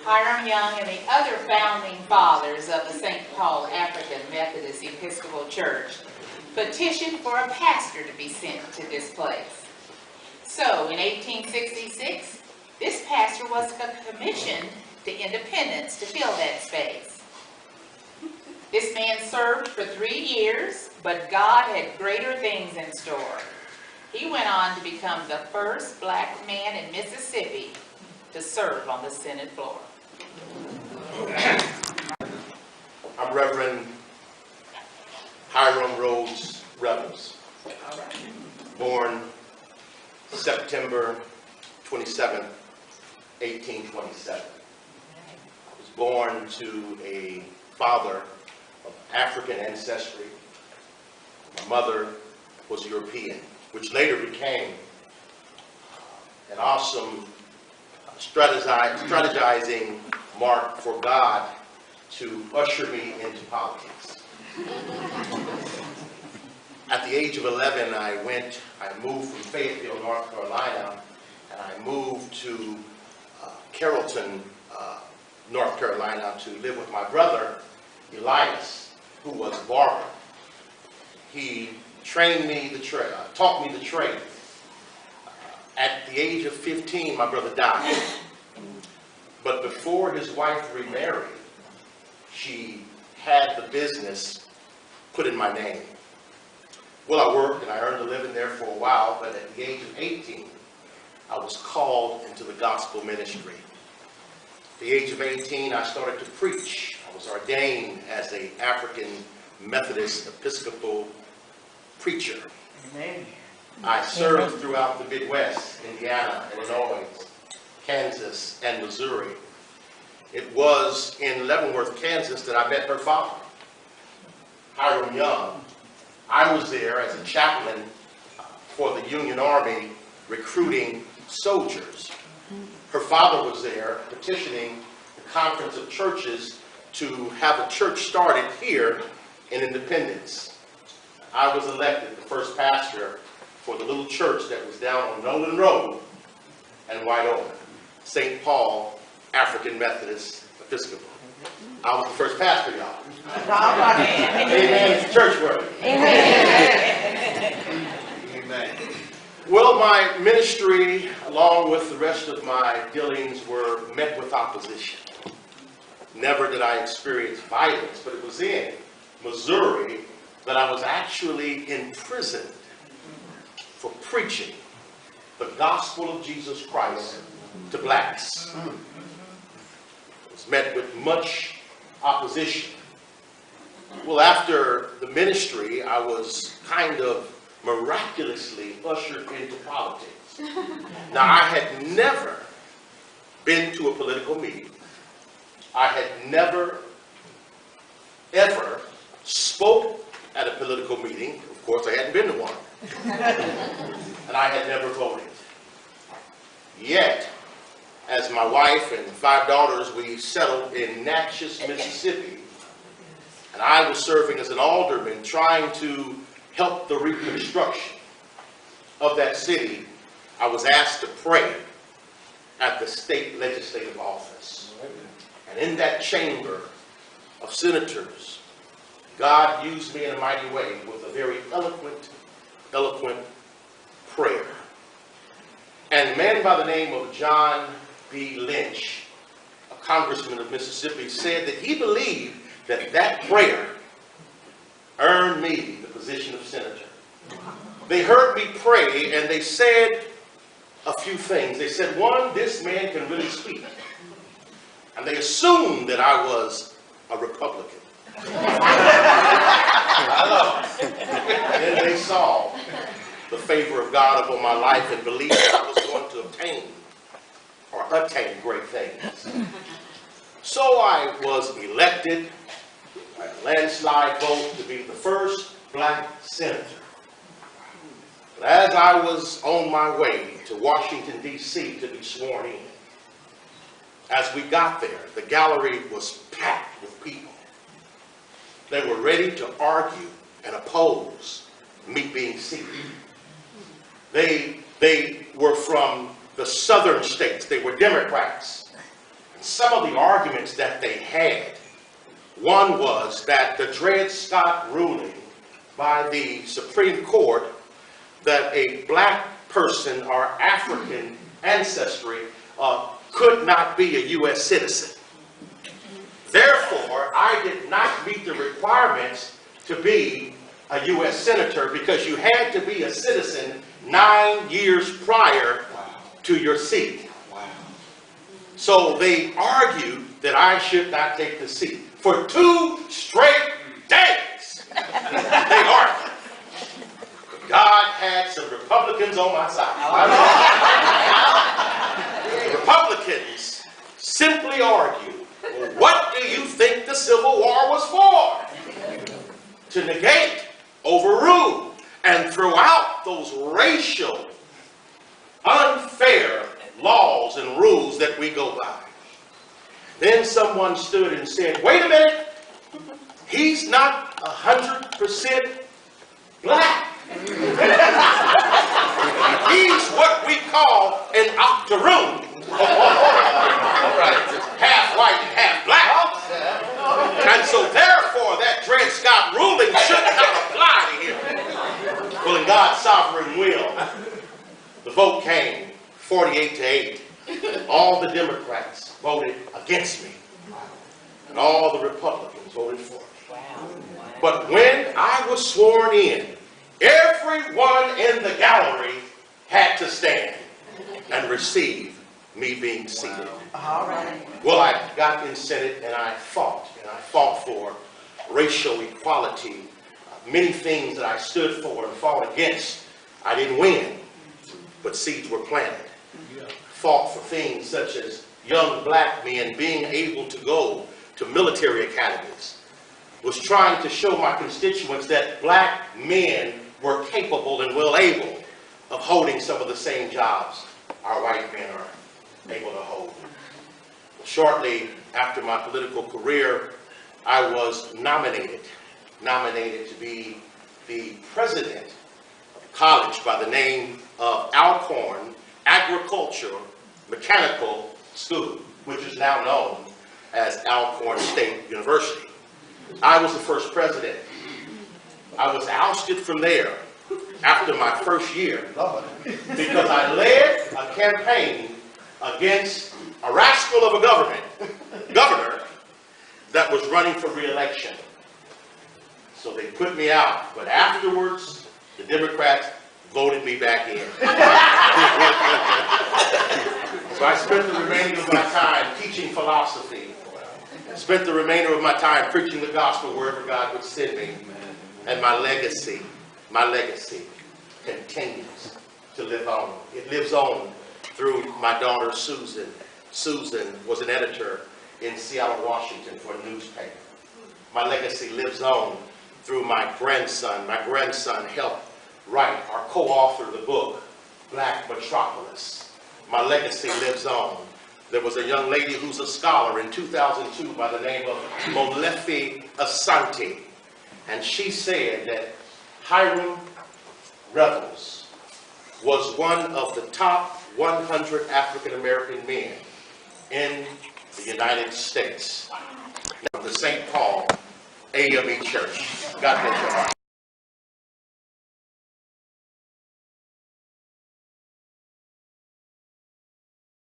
Hiram Young and the other founding fathers of the St. Paul African Methodist Episcopal Church petitioned for a pastor to be sent to this place. So in 1866, this pastor was commissioned to Independence to fill that space. This man served for 3 years, but God had greater things in store. He went on to become the first black man in Mississippi to serve on the Senate floor. I'm Reverend Hiram Revels, born September 27, 1827. I was born to a father of African ancestry. My mother was European, which later became an awesome strategizing mark for God to usher me into politics. At the age of 11, I moved from Fayetteville, North Carolina, and I moved to Carrollton, North Carolina, to live with my brother, Elias, who was a barber. He trained me taught me the trade. At the age of 15, my brother died. But before his wife remarried, she had the business put in my name. Well, I worked and I earned a living there for a while, but at the age of 18, I was called into the gospel ministry. At the age of 18, I started to preach. I was ordained as an African Methodist Episcopal preacher. Amen. I served throughout the Midwest, Indiana, Illinois, Kansas, and Missouri. It was in Leavenworth, Kansas that I met her father, Hiram Young. I was there as a chaplain for the Union Army recruiting soldiers. Her father was there petitioning the Conference of Churches to have a church started here in Independence. I was elected the first pastor for the little church that was down on Nolan Road and White Oak, St. Paul African Methodist Episcopal. I was the first pastor, y'all. Amen. It's church work. Amen. Amen. Well, my ministry, along with the rest of my dealings, were met with opposition. Never did I experience violence, but it was in Missouri that I was actually imprisoned for preaching the gospel of Jesus Christ to blacks. It was met with much opposition. Well, after the ministry, I was kind of miraculously ushered into politics. Now, I had never been to a political meeting. I had never, ever spoke at a political meeting. Of course, I hadn't been to one. And I had never voted. Yet, as my wife and 5 daughters, we settled in Natchez, Mississippi. And I was serving as an alderman trying to help the reconstruction of that city. I was asked to pray at the state legislative office. And in that chamber of senators, God used me in a mighty way with a very eloquent prayer. And a man by the name of John B. Lynch, a congressman of Mississippi, said that he believed that that prayer earned me the position of senator. They heard me pray and they said a few things. They said, one, this man can really speak. And they assumed that I was a Republican. And then they saw the favor of God upon my life and believed that I was going to attain great things. So I was elected by a landslide vote to be the first black senator. But as I was on my way to Washington, D.C. to be sworn in, as we got there, the gallery was packed with people. They were ready to argue and oppose me being seated. They were from the southern states. They were Democrats. some of the arguments that they had. One was that the Dred Scott ruling by the Supreme Court that a black person or African ancestry could not be a U.S. citizen. Therefore, I did not meet the requirements to be a U.S. senator because you had to be a citizen 9 years prior to your seat. So they argued that I should not take the seat. For 2 straight days, they argued. God had some Republicans on my side. Republicans simply argued, well, what do you think the Civil War was for? To negate, overrule, and throw out those racial, unfair laws and rules that we go by. Then someone stood and said, wait a minute, he's not 100% black. He's what we call an octoroon. Half white and half black. And so therefore that Dred Scott ruling should not apply to him. Well, in God's sovereign will, the vote came 48-8. All the Democrats voted against me. And all the Republicans voted for me. But when I was sworn in, everyone in the gallery had to stand and receive me being seated. Well, I got in Senate and I fought for racial equality. Many things that I stood for and fought against, I didn't win, but seeds were planted. Fought for things such as young black men being able to go to military academies. Was trying to show my constituents that black men were capable and well able of holding some of the same jobs our white men are able to hold. Shortly after my political career, I was nominated to be the president of a college by the name of Alcorn Agricultural Mechanical School, which is now known as Alcorn State University. I was the first president. I was ousted from there after my first year because I led a campaign against a rascal of a governor that was running for re-election. So they put me out, but afterwards the Democrats voted me back in. So I spent the remainder of my time teaching philosophy. Spent the remainder of my time preaching the gospel wherever God would send me. And my legacy continues to live on. It lives on through my daughter Susan. Susan was an editor in Seattle, Washington for a newspaper. My legacy lives on through my grandson. My grandson helped write or co-author the book, Black Metropolis. My legacy lives on. There was a young lady who's a scholar in 2002 by the name of Molefi Asante. And she said that Hiram Revels was one of the top 100 African-American men in the United States. Of the St. Paul AME Church. God bless you.